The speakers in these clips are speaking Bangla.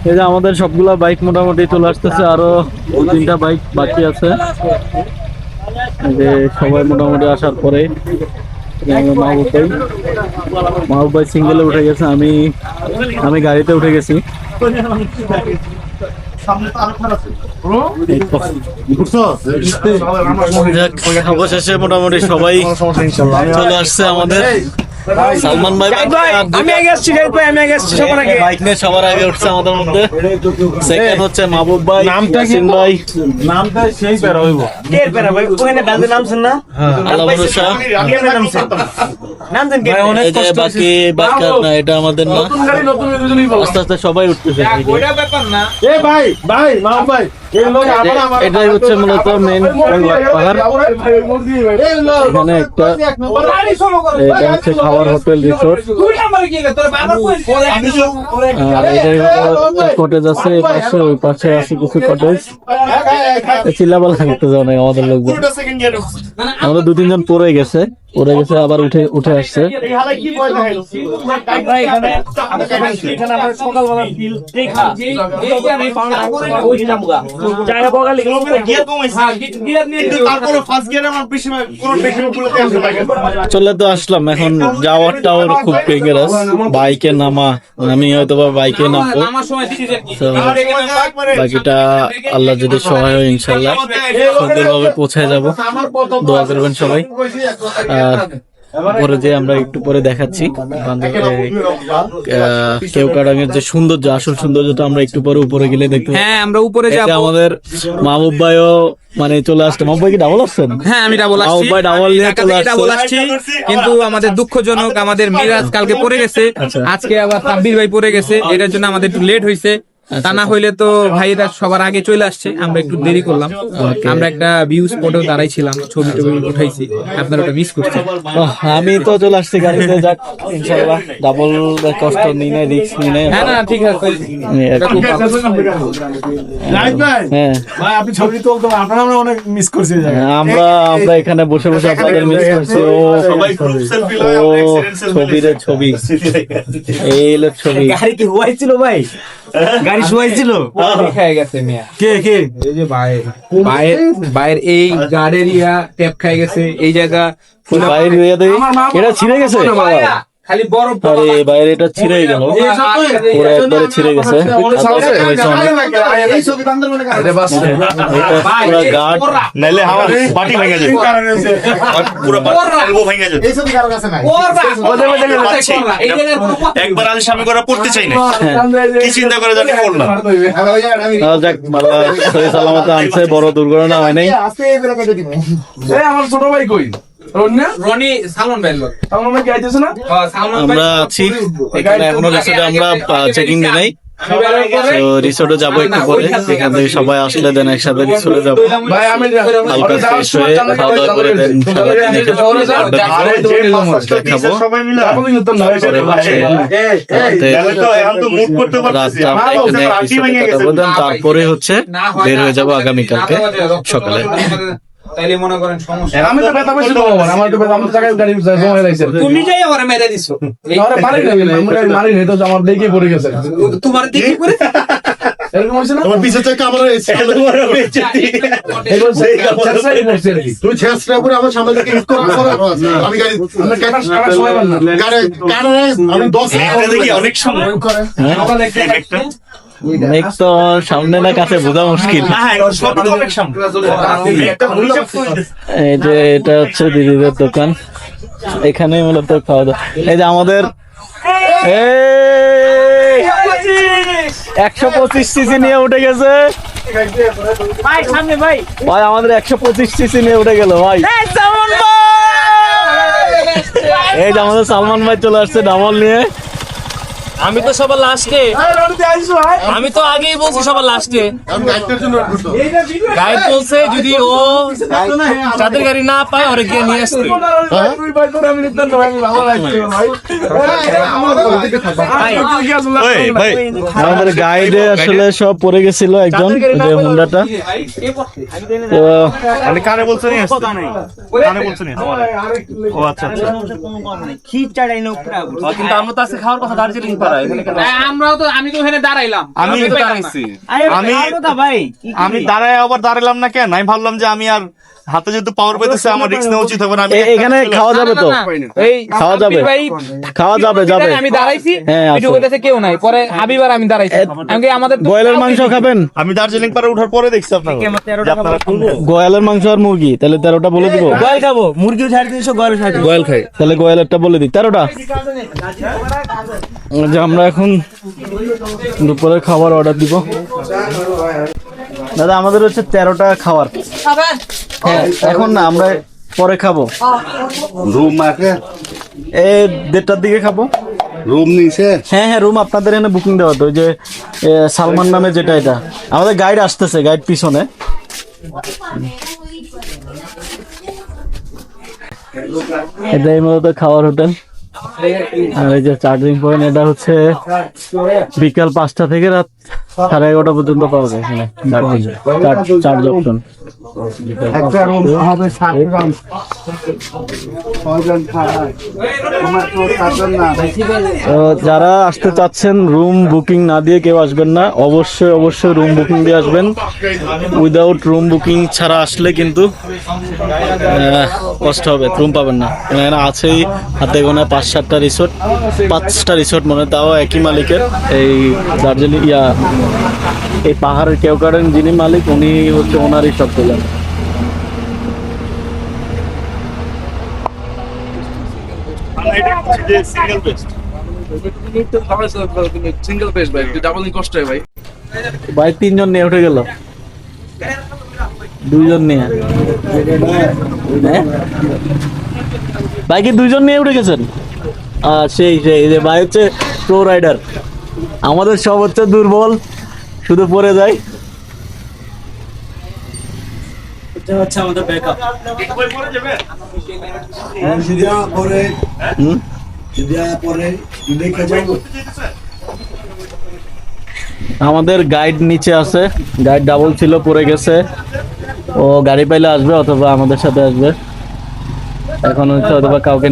এই যে আমাদের সবগুলা বাইক মোটামুটি চলে আসতেছে, আরো 3টা বাইক বাকি আছে। এই যে সবাই মোটামুটি আসার পরে মাহবুব ভাই সিঙ্গেলে উঠে গেছে, আমি গাড়িতে উঠে গেছি। অবশেষে মোটামুটি সবাই চলে আসছে আমাদের। সালমান ভাই আমি আগে আসছি, বাইক নিয়ে সবার আগে উঠছে আমাদের মধ্যে। সেকেন্ড হচ্ছে মাহবুব ভাই, নামটা ভাই, নামটা সেই পেরা হইব কে পেরা ভাই? ওখানে ডান্সে নামছেন না? আল্লাহ ভরসা। কে নামছে? নামছেন কে? এই যে বাকি বাইকার না, এটা আমাদের না। আস্তে আস্তে সবাই উঠতেছে। ওইটা ব্যাপার না। এ ভাই ভাই মাহবুব ভাই, এটাই হচ্ছে মূলত মেন পাহাড়। এখানে একটা এটা হচ্ছে খাওয়ার হোটেল রিসোর্ট, আর এটাই কটেজ আছে এই পাশে, ওই পাশে আছে কিছু কটেজ। চিল্লাপালা করতে যাও না আমাদের লোকজন। আমাদের 2-3 জন পড়ে গেছে আবার উঠে আসছে। চলে তো আসলাম, এখন যাওয়ারটাও খুব ডেঞ্জারাস। বাইকে নামা, আমি হয়তো বা বাইকে নামবো। বাকিটা আল্লাহ যদি সহায় হয় ইনশাল্লাহ সুন্দরভাবে পৌঁছায় যাব। দোয়া করবেন সবাই। আর পরে যে আমরা একটু পরে দেখাচ্ছি কেওক্রাডাঙের যে সৌন্দর্য, আসল সৌন্দর্যটা আমরা একটু পরে উপরে গেলে দেখতে। হ্যাঁ, আমরা উপরে যাব। আমাদের মাহবুব ভাইও মানে চলে আসছে। মাহবুব ভাই কি ডাবল আসছেন? হ্যাঁ, আমি ডাবল আসছি। মাহবুব ভাই ডাবল নিয়ে চলে আসছি, কিন্তু আমাদের দুঃখজনক আমাদের মিরাজ কালকে পড়ে গেছে। আজকে আবার সাব্বির ভাই পড়ে গেছে, এটার জন্য আমাদের একটু লেট হয়েছে। তা না হইলে তো ভাইরা সবার আগে চলে আসছে, আমরা একটু দেরি করলাম। আমরা একটা ভিউ স্পটেও দাঁড়াইছিলাম, ছবি টবি উঠাইছি, আপনারা ওটা মিস করছেন। আমি তো চলে আসছি গাড়িতে, যাক ইনশাআল্লাহ ডাবল কষ্ট নিই নাই, রিস্ক নিই নাই। হ্যাঁ, না ঠিক আছে। হ্যাঁ ভাই আপনি ছবি তুলতে, আপনারা আমরা অনেক মিস করছি। আমরা এখানে বসে বসে আপনাদের মিস করছি। ও ছবি এই হলো ছবি। গাড়ি কি হুয়াইছিল ভাই? গাড়ি শুয়াইছিল, খেয়ে গেছে মিয়া। কে এই যে বাইরের এই গাড়ির ট্যাপ খাই গেছে এই জায়গা। বাইরে এটা ছিঁড়ে গেছে, খালি বরফ। আরে বাইরে এটা ছিঁড়ে গেল, পুরো একবারে ছিঁড়ে গেছে। নাইলে আমার বাটি ভেঙে যায়, পুরো এলবো ভেঙে যায়। একবার আমি সামনে করে পড়তে চাই না, কি চিন্তা করে জানি পড়লাম। যাক সালামত আনছে, বড় দুর্ঘটনা হয় নাই। আমার ছোট ভাই কই? রনি সালমান ভাই লোক। আমরা আছি এখানে, এখনো রিসোর্টে আমরা চেকিং দিই নাই। রিসোর্টে যাবো একটু পরে, এখান থেকে সবাই আসলে দেন একসাথে রিসোর্টে যাবো। হালকা ফ্রেশ হয়ে খাওয়া দাওয়া করে দেন তারপরে হচ্ছে বের হয়ে যাবো আগামীকালকে সকালে। তাইলে মনে করেন সমস্যা। আমি তো ব্যথা পেয়েছি বাবা, আমার তো আমার জায়গায় গাড়ি জমা হয়ে গেছে। তুমি যাই আমারে মেরে দিছো। আরে মারি না, আমি মারি না, তো আমার দেখে পড়ে গেছে। তোমার দেখে পড়ে এরকম হইছে না? তোমার পিছে থেকে আমার তোমার বেইজ্জতি, এগুলো সেই চাচাই বলছে আর কি। তুই ছেছরা করে আমার সামনে থেকে হিট কর। আমি গাড়ি আমরা কাটার সময় পান না। গাড়ি আমি 10 দেখি অনেক সময় করে। সকালে একটা মেঘ তো সামনে না কাছে বোঝা মুশকিল। এই যে এটা হচ্ছে দিদিদের দোকান, এখানে মূলত খাওয়া দাওয়া। এই যে আমাদের 125 সিসি নিয়ে উঠে গেছে ভাই, সামনে ভাই আমাদের 125 সিসি নিয়ে উঠে গেল ভাই। এই যে আমাদের সালমান ভাই চলে আসছে ডাবল নিয়ে। আমি তো সবার লাস্টে, আমি তো আগেই বলছি সবার লাস্টে। গাইড বলছে যদি ও তাদের গাড়ি না পায় ওরে গিয়ে নিয়ে আসতে। আমাদের গাইডে আসলে সব পড়ে গেছিল একজন, যে হুন্ডাটা। তো কানে বলছে নি, কানে বলছে নি। ও আচ্ছা আচ্ছা, কিন্তু আমরা তো আজকে খাওয়ার কথা দার্জিলিং। আমরাও তো আমি তো এখানে দাঁড়াইলাম আমি আমি দাঁড়ায় আবার দাঁড়ালাম না কেন? আমি ভাবলাম যে আমি আর হাতে যেহেতু পাওয়ার পাইতেছে আমার রিস্ক নেওয়া উচিত হবে না। আমি এখানে খাওয়া যাবে তো? এই খাওয়া যাবে? সাব্বির ভাই খাওয়া যাবে, যাবে। আমি দাঁড়াইছি হ্যাঁ, আসো। ভিডিও করতেছে কেউ নাই, পরে হাবিব আর আমি দাঁড়াইছি। আমি কি আমাদের তো- গোয়ালের মাংস খাবেন? আমি দার্জিলিং পারে ওঠার পরে দেখছি আপনাকে যে আপনারা গোয়ালের মাংস আর মুরগি, তাহলে 13টা বলে দিব। গোয়াল খাবো, মুরগিও 350, গোয়াল খাই। তাহলে গোয়ালেরটা বলে দিই, 13টা। যে আমরা এখন দুপুরে খাবার অর্ডার দিব। দাদা আমাদের হচ্ছে 13টা খাবার। হ্যাঁ, এখন না, আমরা পরে খাবো। রুম আছে, এই 1:30টার দিকে খাবো। রুম নিছে। হ্যাঁ হ্যাঁ, রুম আপনাদের এখানে বুকিং দেওয়া তো, ওই যে সালমান নামে যেটা, এটা আমাদের গাইড আসতেছে, গাইড পিছনে। এটাই মূলত খাওয়ার হোটেল। আর এই যে চার্জিং পয়েন্ট, এটা হচ্ছে বিকাল 5টা থেকে রাত 11:30 পর্যন্ত পাওয়া যায় এখানে চার্জ অপশন। একটা রুম হবে 7 জন, 6 জন খায়। তোমার তো থাকবেন না। তো যারা আসতে চাচ্ছেন, রুম বুকিং না দিয়ে কেউ আসবেন না, অবশ্যই অবশ্যই রুম বুকিং দিয়ে আসবেন। উইদাউট রুম বুকিং ছাড়া আসলে কিন্তু কষ্ট হবে, রুম পাবেন না। এখানে আছেই হাতে গোনা 5-7টা রিসোর্ট, 5টা রিসোর্ট মনে, তাও একই মালিকের। এই দার্জিলিং এই পাহাড়ের কেওকারেন যিনি মালিক, উনি হচ্ছে ওনারই সব পেলেন। সিঙ্গেল বেস্ট সিঙ্গেল পেজ ভাই, ডাবল কষ্ট হয় ভাই। ভাই 3 জন নিয়ে উঠে গেল, 2 জন নিয়ে। হ্যাঁ? ভাই কি 2 জন নিয়ে উঠে গেছেন? সেই সেই যে ভাই হচ্ছে প্রো রাইডার। আমাদের সব হচ্ছে দুর্বল, শুধু পড়ে যায়। হুম? আমাদের গাইড নিচে আছে, গাইড ডাবল ছিল, পড়ে গেছে। ও গাড়ি পাইলে আসবে অথবা আমাদের সাথে আসবে। এখন হচ্ছে অথবা কাউকে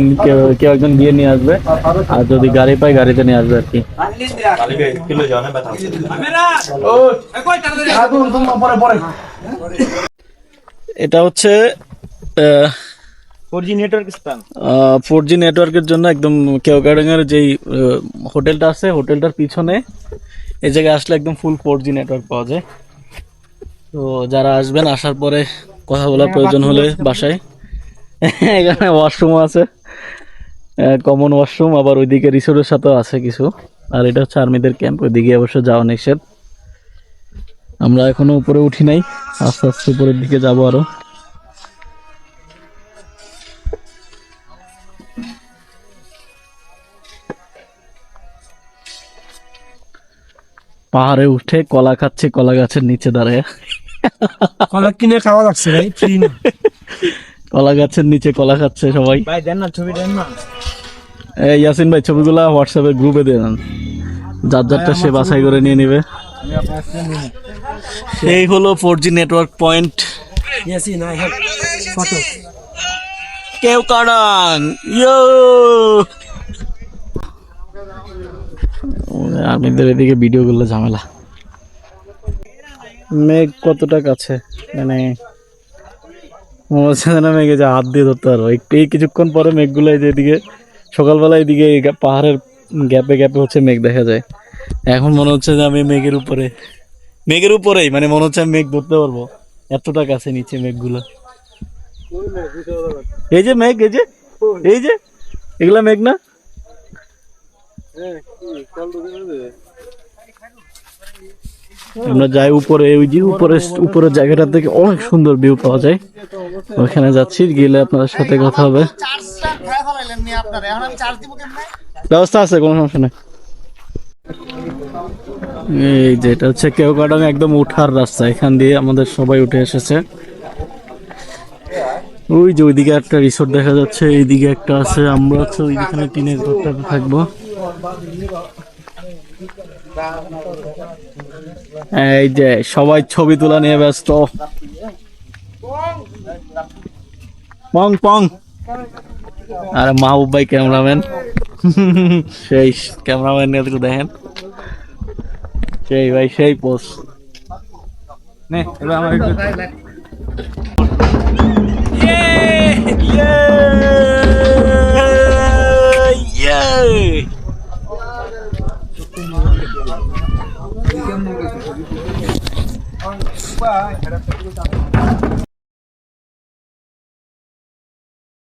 কেউ একজন গিয়ে নিয়ে আসবে, আর যদি গাড়ি পাই গাড়িতে নিয়ে আসবে আর কি। এটা হচ্ছে 4G নেটওয়ার্ক স্থান। 4G নেটওয়ার্কের জন্য একদম কেওগাডাং এর যেই হোটেলটা আছে, হোটেলটার পিছনে এই জায়গায় আসলে একদম ফুল 4G নেটওয়ার্ক পাওয়া যায়। তো যারা আসবেন, আসার পরে কথা বলার প্রয়োজন হলে বাসায়। এখানে ওয়াশরুমও আছে, কমন ওয়াশরুম, আবার ওইদিকে রিসোর্টের সাথেও আছে কিছু। আর এটা হচ্ছে আর্মিদের ক্যাম্প, ওইদিকে অবশ্য যাওয়া নিষেধ। আমরা এখনো উপরে উঠি নাই, আস্তে আস্তে উপরের দিকে যাবো আরো। পাহাড়ে উঠে কলা খাচ্ছে, কলা গাছের নিচে দাঁড়ায়। কলা কিনে খাওয়া লাগছে ভাই, ফ্রি না। কলা গাছের নিচে কলা খাচ্ছে সবাই। ভাই দেন না, ছবি দেন না। এই ইয়াসিন ভাই, ছবিগুলা হোয়াটসঅ্যাপে গ্রুপে দিয়ে দেন, যার যারটা সে বাছাই করে নিয়ে নিবে। এই হলো 4G network point Yasin, I have photo. Keokradong. Yo, আর্মিদের এদিকে ভিডিও করলে ঝামেলা। মেঘ কতটা কাছে, মানে মনে হচ্ছে যেন মেঘে যে হাত দিয়ে ধরতে পারবো। একটু এই কিছুক্ষণ পরে মেঘগুলো এই যে এদিকে, সকালবেলা এদিকে পাহাড়ের গ্যাপে গ্যাপে হচ্ছে মেঘ দেখা যায়। এখন মনে হচ্ছে যে আমি মেঘের উপরেই, মানে মনে হচ্ছে আমি মেঘ ধরতে পারবো, এতটা কাছে নিচে মেঘগুলো। এই যে মেঘ, এই যে এগুলা মেঘ না? আমরা যাই উপরে, ওই যে উপরের জায়গাটা থেকে অনেক সুন্দর ভিউ পাওয়া যায়। ওখানে যাচ্ছি, গেলে আপনাদের সাথে কথা হবে। ব্যবস্থা আছে, কোনো সমস্যা নেই। এই যে এটা হচ্ছে কেওকাডাং একদম উঠার রাস্তা, এখান দিয়ে আমাদের সবাই উঠে এসেছে। ওই যে ওইদিকে একটা রিসোর্ট দেখা যাচ্ছে, এইদিকে একটা আছে। আমরা হচ্ছে ওইখানে টিনের ঘরটাতে থাকবো। এই যে সবাই ছবি তোলা নিয়ে ব্যস্ত। পং পং। আর মাহবুব ভাই ক্যামেরাম্যান, সেই ক্যামেরাম্যান নিয়ে একটু দেখেন, সেই ভাই সেই পোস্ট। নে এবার আমার একটু